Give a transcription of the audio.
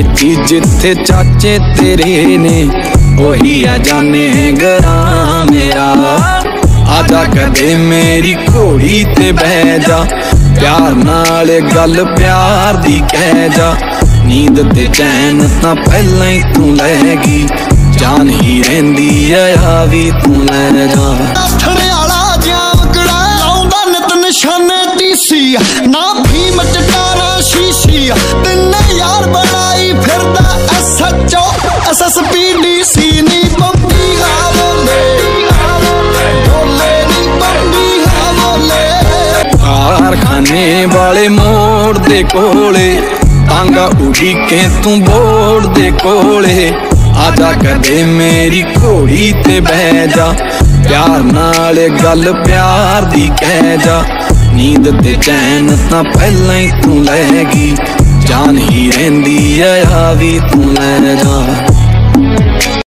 ਵਿੱਚ जिथे चाचे तेरे ने ओही आ जाने गरा मेरा। आजा कदे मेरी घोड़ी ते बह जा, प्यार नाल गल प्यार दी कह जा। नींद ते चैन तां पहलां ही तू लै गई, जान ही रहिंदी आ भी तू लै जा। ना भीम चटारा शीशी तिन्ने यार बनाई फिरदा SHO SSP DC नी बम्बी बोले नी बम्बी बोले। कारखाने वाले मोड़ दे कोले तांगा उड़ी के तू बोड़ दे कोले। आजा कदे मेरी घोड़ी ते बह जा, प्यार नाल गल प्यार दी कह जा। नींद ते चैन तां पहलां ही तू लै गई, जान ही रहिंदी आ भी तू लै जा।